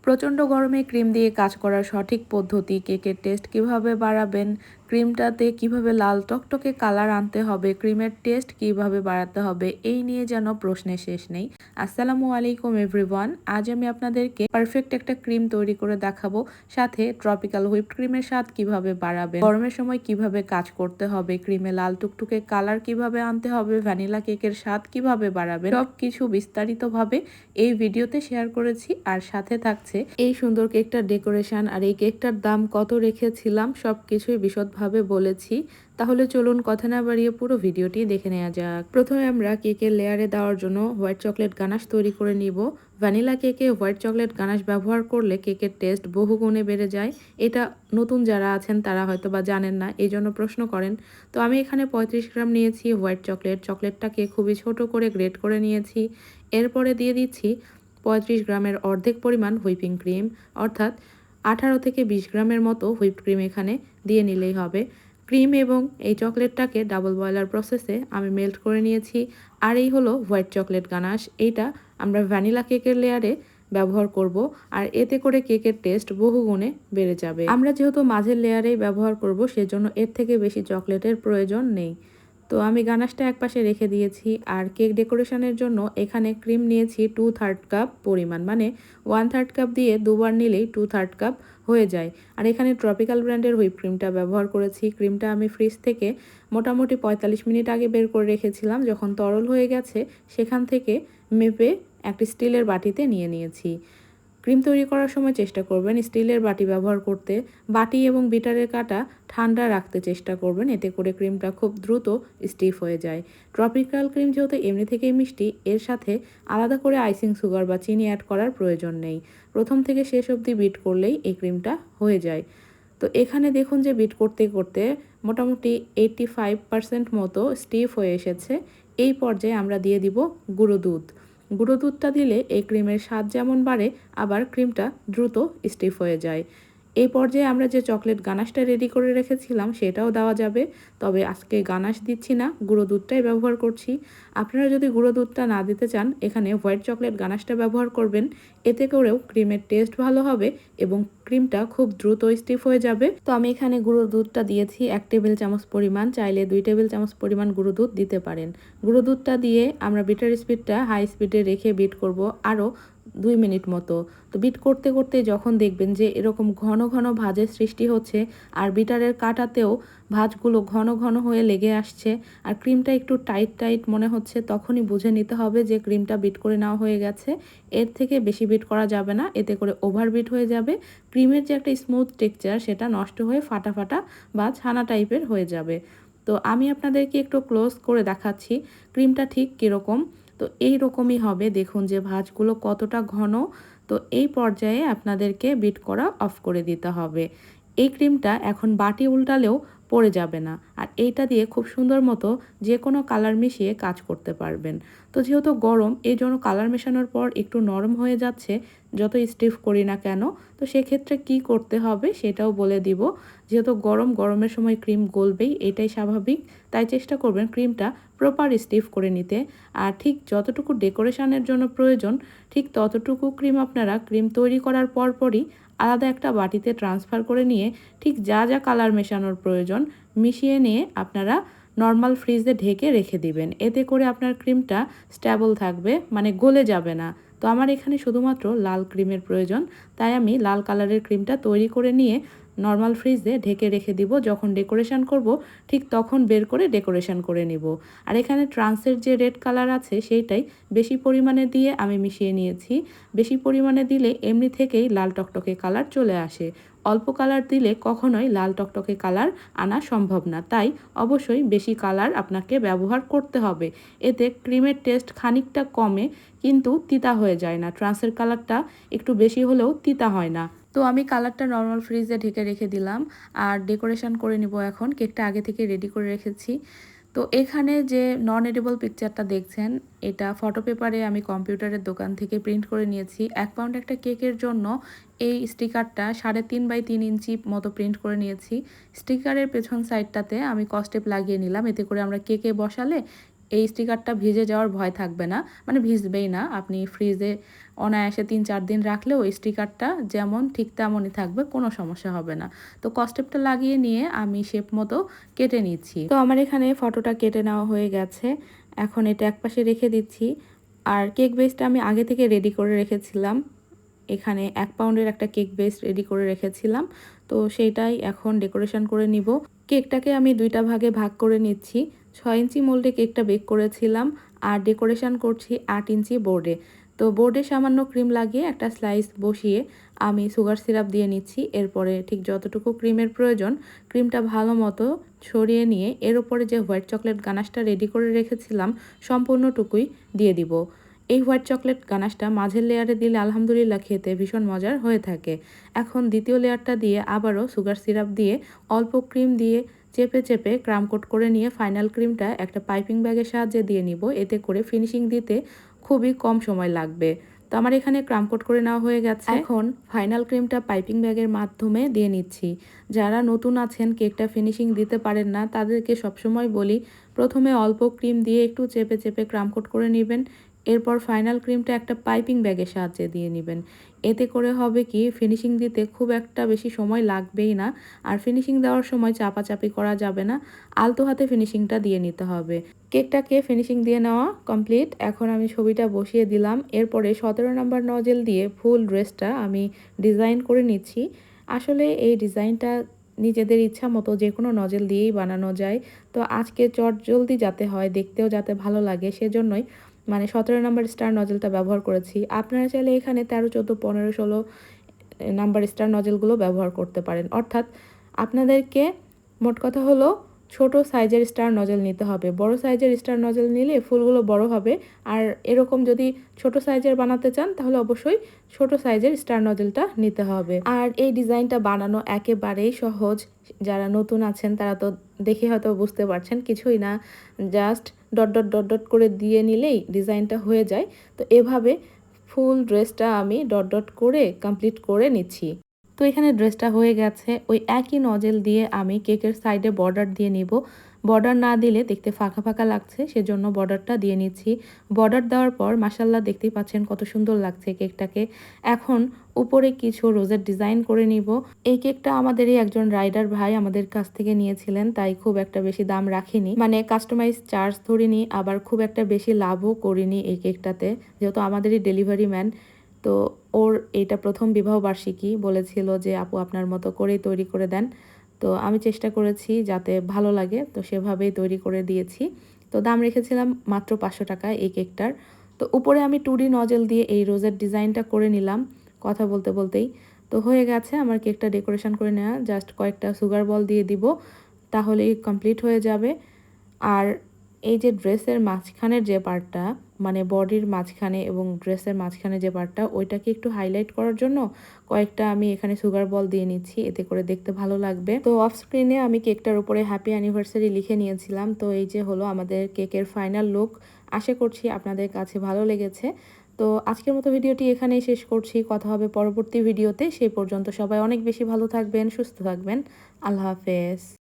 প্রচণ্ড গরমে ক্রিম দিয়ে কাজ করার সঠিক পদ্ধতি, কেকের টেস্ট কিভাবে বাড়াবেন, ক্রিমটাতে কিভাবে লাল টকটকে কালার আনতে হবে, ক্রিমের টেস্ট কিভাবে বাড়াতে হবে, এই নিয়ে যেন প্রশ্নের শেষ নেই। আসসালামু আলাইকুম এভরিওয়ান। আজ আমি আপনাদেরকে পারফেক্ট একটা ক্রিম তৈরি করে দেখাবো, সাথে ট্রপিক্যাল হুইপড ক্রিমের স্বাদ কিভাবে বাড়াবেন, গরমের সময় কিভাবে কাজ করতে হবে, ক্রিমে লাল টুকটুকে কালার কিভাবে আনতে হবে, ভ্যানিলা কেকের স্বাদ কিভাবে বাড়াবেন, সব কিছু বিস্তারিতভাবে এই ভিডিওতে শেয়ার করেছি। আর সাথে থাকছে এই সুন্দর কেকটার ডেকোরেশন আর এই কেকটার দাম কত রেখেছিলাম সবকিছুই বিশদভাবে বলেছি। তাহলে চলুন কথা না বাড়িয়ে পুরো ভিডিওটি দেখে নেওয়া যাক। প্রথমে আমরা কেকের লেয়ারে দেওয়ার জন্য হোয়াইট চকলেট গানাশ তৈরি করে নিব। ভ্যানিলা কেকে হোয়াইট চকলেট গানাশ ব্যবহার করলে কেকের টেস্ট বহুগুণে বেড়ে যায়। এটা নতুন যারা আছেন তারা হয়তো বা জানেন না, এই জন্য প্রশ্ন করেন। তো আমি এখানে 35 গ্রাম নিয়েছি হোয়াইট চকলেটটাকে খুবই ছোট করে গ্রেট করে নিয়েছি। এরপরে দিয়ে দিচ্ছি 35 গ্রামের অর্ধেক পরিমাণ হুইপিং ক্রিম, অর্থাৎ 18 থেকে 20 গ্রামের মতো হুইপড ক্রিম এখানে দিয়ে নিলেই হবে। ক্রিম এবং এই চকলেটটাকে ডাবল বয়লার প্রসেসে আমি মেল্ট করে নিয়েছি। আর এই হলো হোয়াইট চকলেট গানাশ। এইটা আমরা ভ্যানিলা কেকের লেয়ারে ব্যবহার করব, আর এতে করে কেকের টেস্ট বহুগুণে বেড়ে যাবে। আমরা যেহেতু মাঝের লেয়ারেই ব্যবহার করব, সেজন্য এর থেকে বেশি চকলেটের প্রয়োজন নেই। তো আমি গানাশটা একপাশে রেখে দিয়েছি। আর কেক ডেকোরেশনের জন্য এখানে ক্রিম নিয়েছি 2/3 কাপ পরিমাণ, মানে 1/3 কাপ দিয়ে দুবার নিলেই 2/3 কাপ হয়ে যায়। আর এখানে ট্রপিক্যাল ব্র্যান্ডের হুইপ ক্রিমটা ব্যবহার করেছি। ক্রিমটা আমি ফ্রিজ থেকে মোটামুটি 45 মিনিট আগে বের করে রেখেছিলাম। যখন তরল হয়ে গেছে সেখান থেকে মেপে একটি স্টিলের বাটিতে নিয়ে নিয়েছি। ক্রিম তৈরি করার সময় চেষ্টা করবেন স্টিলের বাটি ব্যবহার করতে। বাটি এবং বিটারের কাঁটা ঠান্ডা রাখতে চেষ্টা করবেন, এতে করে ক্রিমটা খুব দ্রুত স্টিফ হয়ে যায়। ট্রপিক্যাল ক্রিম যেহেতু এমনি থেকেই মিষ্টি, এর সাথে আলাদা করে আইসিং সুগার বা চিনি অ্যাড করার প্রয়োজন নেই। প্রথম থেকে শেষ অবধি বিট করলেই এই ক্রিমটা হয়ে যায়। তো এখানে দেখুন যে বিট করতে করতে মোটামুটি 85% মতো স্টিফ হয়ে এসেছে। এই পর্যায়ে আমরা দিয়ে দিব গুঁড়ো দুধ। গুঁড়ো দুধটা দিলে এই ক্রিমের স্বাদ যেমন বাড়ে, আবার ক্রিমটা দ্রুত স্টিফ হয়ে যায়। এই পর্যায়ে আমরা যে চকলেট গানাশটা রেডি করে রেখেছিলাম সেটাও দেওয়া যাবে, তবে আজকে গানাশ দিচ্ছি না, গুঁড়ো দুধটাই ব্যবহার করছি। আপনারা যদি গুঁড়ো দুধটা না দিতে চান, এখানে হোয়াইট চকলেট গানাশটা ব্যবহার করবেন। এতে করেও ক্রিমের টেস্ট ভালো হবে এবং ক্রিমটা খুব দ্রুত স্টিফ হয়ে যাবে। তো আমি এখানে গুঁড়ো দুধটা দিয়েছি 1 টেবিল চামচ পরিমাণ, চাইলে 2 টেবিল চামচ পরিমাণ গুঁড়ো দুধ দিতে পারেন। গুঁড়ো দুধটা দিয়ে আমরা বিটার স্পিডটা হাই স্পিডে রেখে বিট করব আরও 2 মিনিট মতো। তো বিট করতে করতে যখন দেখবেন যে এরকম ঘন ঘন ভাঁজের সৃষ্টি হচ্ছে আর বিটারের কাটাতেও ভাঁজগুলো ঘন ঘন হয়ে লেগে আসছে আর ক্রিমটা একটু টাইট টাইট মনে হচ্ছে, তখনই বুঝে নিতে হবে যে ক্রিমটা বিট করে নেওয়া হয়ে গেছে। এর থেকে বেশি বিট করা যাবে না, এতে করে ওভার বিট হয়ে যাবে। ক্রিমের যে একটা স্মুথ টেক্সচার সেটা নষ্ট হয়ে ফাটা ফাটা বা ছানা টাইপের হয়ে যাবে। তো আমি আপনাদেরকে একটু ক্লোজ করে দেখাচ্ছি ক্রিমটা ঠিক কীরকম। তো এই রকমই হবে, দেখুন যে ভাঁজগুলো কতটা ঘন। তো এই পর্যায়ে আপনাদেরকে বিট করা অফ করে দিতে হবে। এই ক্রিমটা এখন বাটি উল্টালেও পড়ে যাবে না, আর এইটা দিয়ে খুব সুন্দর মতো যে কোনো কালার মিশিয়ে কাজ করতে পারবেন। তো যেহেতু গরম, এই জন্য কালার মেশানোর পর একটু নরম হয়ে যাচ্ছে যত স্টিফ করি না কেন। তো সেক্ষেত্রে কি করতে হবে সেটাও বলে দিব। যেহেতু গরমের সময় ক্রিম গলবেই, এটাই স্বাভাবিক। তাই চেষ্টা করবেন ক্রিমটা প্রপার স্টিফ করে নিতে। আর ঠিক যতটুকু ডেকোরেশনের জন্য প্রয়োজন, ঠিক ততটুকু ক্রিম আপনারা ক্রিম তৈরি করার পরপরই আলাদা একটা বাটিতে ট্রান্সফার করে নিয়ে ঠিক যা যা কালার মেশানোর প্রয়োজন মিশিয়ে নিয়ে আপনারা নর্মাল ফ্রিজে ঢেকে রেখে দিবেন। এতে করে আপনার ক্রিমটা স্টেবল থাকবে, মানে গলে যাবে না। তো আমার এখানে শুধুমাত্র লাল ক্রিমের প্রয়োজন, তাই আমি লাল কালারের ক্রিমটা তৈরি করে নিয়ে নর্মাল ফ্রিজে ঢেকে রেখে দিব। যখন ডেকোরেশন করব ঠিক তখন বের করে ডেকোরেশন করে নিব। আর এখানে ট্রান্সের যে রেড কালার আছে সেইটাই বেশি পরিমাণে দিয়ে আমি মিশিয়ে নিয়েছি। বেশি পরিমাণে দিলে এমনি থেকেই লাল টকটকে কালার চলে আসে, অল্প কালার দিলে কখনোই লাল টকটকে কালার আনা সম্ভব না। তাই অবশ্যই বেশি কালার আপনাকে ব্যবহার করতে হবে। এতে ক্রিমের টেস্ট খানিকটা কমে, কিন্তু তিতা হয়ে যায় না। ট্রান্সের কালারটা একটু বেশি হলেও তিতা হয় না। তো আমি কালারটা নর্মাল ফ্রিজে ঢেকে রেখে দিলাম আর ডেকোরেশন করে নিব। এখন কেকটা আগে থেকে রেডি করে রেখেছি। তো এখানে যে নন এডিবল পিকচারটা দেখছেন, এটা ফটো পেপারে আমি কম্পিউটারের দোকান থেকে প্রিন্ট করে নিয়েছি। 1 পাউন্ড একটা কেকের জন্য এই স্টিকারটা 3.5 বাই 3 ইঞ্চি মতো প্রিন্ট করে নিয়েছি। স্টিকারের পেছন সাইডটাতে আমি কস্টেপ লাগিয়ে নিলাম, এতে করে আমরা কেকে বসালে এই স্টিকারটা ভিজে যাওয়ার ভয় থাকবে না, মানে ভিজবেই না। আপনি ফ্রিজে অনায়াসে 3-4 দিন রাখলেও স্টিকারটা যেমন ঠিক তেমনই থাকবে, কোনো সমস্যা হবে না। তো কস্টেপটা লাগিয়ে নিয়ে আমি শেপ মতো কেটে নিচ্ছি। তো আমার এখানে ফটোটা কেটে নেওয়া হয়ে গেছে। এখন এটা একপাশে রেখে দিচ্ছি। আর কেক বেসটা আমি আগে থেকে রেডি করে রেখেছিলাম। এখানে 1 পাউন্ডের একটা কেক বেস রেডি করে রেখেছিলাম। তো সেইটাই এখন ডেকোরেশন করে নিব। কেকটাকে আমি 2টা ভাগে ভাগ করে নিচ্ছি। 6 ইঞ্চি মোল্ডে কেকটা বেক করেছিলাম আর ডেকোরেশন করছি 8 ইঞ্চি বোর্ডে। তো বোর্ডে সামান্য ক্রিম লাগিয়ে একটা স্লাইস বসিয়ে আমি সুগার সিরাপ দিয়ে নিচ্ছি। এরপরে ঠিক যতটুকু ক্রিমের প্রয়োজন ক্রিমটা ভালো মতো ছড়িয়ে নিয়ে এর উপরে যে হোয়াইট চকলেট গানাশটা রেডি করে রেখেছিলাম সম্পূর্ণটুকুই দিয়ে দিব। এই হোয়াইট চকলেট গানাশটা মাঝের লেয়ারে দিলে আলহামদুলিল্লাহ খেতে ভীষণ মজার হয়ে থাকে। এখন দ্বিতীয় লেয়ারটা দিয়ে আবারও সুগার সিরাপ দিয়ে অল্প ক্রিম দিয়ে চেপে চেপে ক্রাম কোট করে নিয়ে ফাইনাল ক্রিমটা একটা পাইপিং ব্যাগের সাহায্যে দিয়ে নিব। এতে করে ফিনিশিং দিতে খুবই কম সময় লাগবে। তো আমার এখানে ক্রাম কোট করে নেওয়া হয়ে গেছে। এখন ফাইনাল ক্রিমটা পাইপিং ব্যাগের মাধ্যমে দিয়ে নিচ্ছি। যারা নতুন আছেন, কেকটা ফিনিশিং দিতে পারেন না, তাদেরকে সবসময় বলি প্রথমে অল্প ক্রিম দিয়ে একটু চেপে চেপে ক্রাম কোট করে নেবেন। এরপর ফাইনাল ক্রিমটা একটা পাইপিং ব্যাগের সাহায্যে দিয়ে নেবেন। এতে করে হবে কি, ফিনিশিং দিতে খুব একটা বেশি সময় লাগবেই না। আর ফিনিশিং দেওয়ার সময় চাপাচাপি করা যাবে না, আলতো হাতে ফিনিশিংটা দিয়ে নিতে হবে। কেকটাকে ফিনিশিং দিয়ে নেওয়া কমপ্লিট। এখন আমি ছবিটা বসিয়ে দিলাম। এরপরে 17 নম্বর নজেল দিয়ে ফুল ড্রেসটা আমি ডিজাইন করে নিচ্ছি। আসলে এই ডিজাইনটা নিজেদের ইচ্ছা মতো যে কোনো নজেল দিয়েই বানানো যায়। তো আজকে চটজলদি যাতে হয়, দেখতেও যাতে ভালো লাগে, সেজন্যই 17 নম্বর স্টার নজেলটা ব্যবহার করেছি। আপনারা চাইলে এখানে 13, 14, 15, 16 নাম্বার স্টার নজেলগুলো ব্যবহার করতে পারেন। অর্থাৎ আপনাদেরকে মোট কথা হলো ছোট সাইজের স্টার নজেল নিতে হবে। বড় সাইজের স্টার নজেল নিলে ফুলগুলো বড় হবে। আর এরকম যদি ছোট সাইজের বানাতে চান তাহলে অবশ্যই ছোট সাইজের স্টার নজেলটা নিতে হবে। আর এই ডিজাইনটা বানানো একেবারেই সহজ। যারা নতুন আছেন তারা তো দেখে হয়তো বুঝতে পারছেন, কিছুই না, just dot dot dot dot করে দিয়ে নিলেই ডিজাইনটা হয়ে যায়। তো এভাবে ফুল ড্রেসটা আমি ডট ডট করে কমপ্লিট করে নিচ্ছি। তো এখানে ড্রেসটা হয়ে গেছে। ওই একই নজেল দিয়ে আমি কেকের সাইডে বর্ডার দিয়ে নিব। বর্ডার না দিলে দেখতে ফাঁকা ফাঁকা লাগছে, সেজন্য বর্ডারটা দিয়ে নিচ্ছি। বর্ডার দেওয়ার পর মাশাল্লাহ দেখতেই পাচ্ছেন কত সুন্দর লাগছে কেকটাকে। এখন উপরে কিছু রোজের ডিজাইন করে নিব। এই কেকটা আমাদেরই একজন রাইডার ভাই আমাদের কাছ থেকে নিয়েছিলেন, তাই খুব একটা বেশি দাম রাখিনি, কাস্টমাইজ চার্জ ধরিনি, আবার খুব একটা বেশি লাভও করিনি এই কেকটাতে, যেহেতু আমাদেরই ডেলিভারি ম্যান। তো ওর এটা প্রথম বিবাহবার্ষিকী, বলেছিল যে আপু আপনার মতো করেই তৈরি করে দেন। তো আমি চেষ্টা করেছি যাতে ভালো লাগে, তো সেভাবেই তৈরি করে দিয়েছি। তো দাম রেখেছিলাম মাত্র 500 টাকা এই কেকটার। তো উপরে আমি 2D নজেল দিয়ে এই রোজের ডিজাইনটা করে নিলাম কথা বলতে বলতেই। তো হয়ে গেছে আমার কেকটা ডেকোরেশন করে নেওয়া, জাস্ট কয়েকটা সুগার বল দিয়ে দিব, তাহলেই কমপ্লিট হয়ে যাবে। আর এই যে ড্রেসের মাঝখানের যে পার্টটা, বডির মাঝখানে এবং ড্রেসের মাঝখানে যে পার্টটা, ওইটাকে একটু হাইলাইট করার জন্য কয়েকটা আমি এখানে সুগার বল দিয়ে নিচ্ছি, এতে করে দেখতে ভালো লাগবে। তো অফ স্ক্রিনে আমি কেকটার উপরে হ্যাপি অ্যানিভার্সারি লিখে নিয়েছিলাম। তো এই যে হলো আমাদের কেকের ফাইনাল লুক। আশা করছি আপনাদের কাছে ভালো লেগেছে। তো আজকের মতো ভিডিওটি এখানেই শেষ করছি। কথা হবে পরবর্তী ভিডিওতে। সেই পর্যন্ত সবাই অনেক বেশি ভালো থাকবেন, সুস্থ থাকবেন। আল্লাহ হাফেজ।